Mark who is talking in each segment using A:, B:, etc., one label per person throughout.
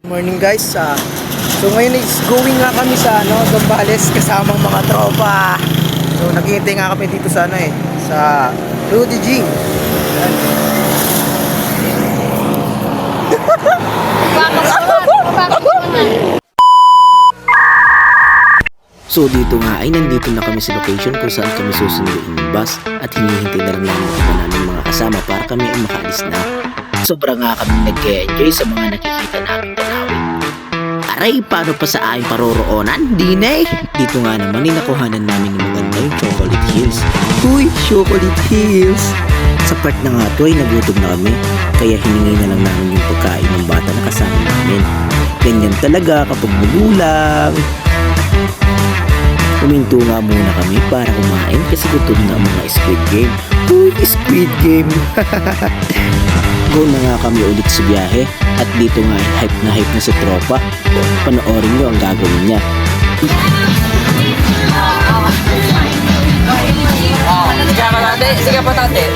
A: Morning guys, so ngayon is going nga kami sa Zambales kasamang mga tropa. So naghihintay nga kami dito sa sa Rudy G.
B: So dito nga ay nandito na kami sa location kung saan kami susunduin yung bus at hinihintay na lang namin iba namin mga kasama para kami ay makaalis na. Sobra nga kami nag-enjoy sa mga nakikita namin tanawin. Aray, paano pa sa aming paroroonan? Dinay! Dito nga naman inakuhanan namin ng maganda yung Chocolate Hills. Uy, Chocolate Hills! Sa part na nga to ay nagutom na kami, kaya hiningi na lang namin yung pagkain ng bata na kasama namin. Ganyan talaga kapag magulang. Huminto nga muna kami para kumain kasi gutom na ang mga Squid Game. Uy, Squid Game! Go na nga kami ulit sa biyahe at dito nga ay hype na si tropa. Panoorin nyo ang gagawin niya.
C: Sige pa tate.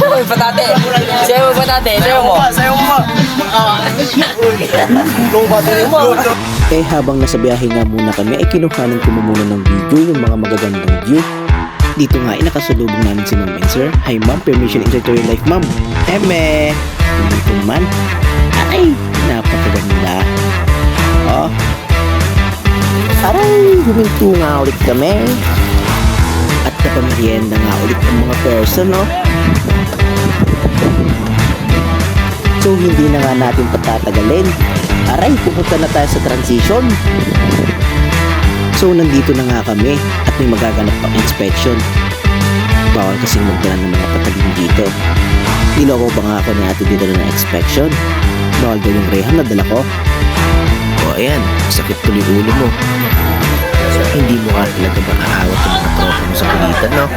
C: Uy, patate. Sayo mo patate. Sayo mo. Sayo mo.
B: Eh habang nasa biyahe nga muna kami ay kinuhanan ko muna ng video yung mga magagandang view. Dito nga ay nakasalubong namin si Ma'am and Sir. Hi Ma'am, permission enter to your life Ma'am. Eme! Dito naman. Ay, napakaganda. Oh. Aray, huminto nga ulit kami. At napamerienda nga ulit ng mga person, no? So hindi na nga natin patatagalin. Aray, pupunta na tayo sa transition. So nandito na nga kami at may magaganap pang inspection. Bawal kasing magdala ng mga patalim dito. Niloko ba nga ako ni ate dito na inspection? Bawal daw yung reham na dala ko. O ayan, sakit tuloy ulo mo. Hindi mo nga talaga makaawat ang mga tropa mo sa kulitan, no?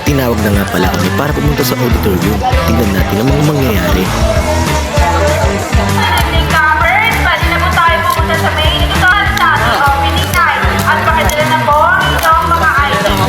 B: Tinawag na nga pala kami para pumunta sa auditorium. Tingnan natin ang mga mangyayari.
D: Pwede na po tayo pumunta sa main itotal sa ating opening night. At pakidala na po ang inyong mga items.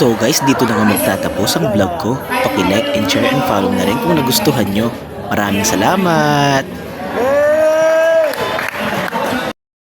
B: So guys, dito na nga magtatapos ang vlog ko. Paki-like and share and follow na rin kung nagustuhan nyo. Maraming salamat!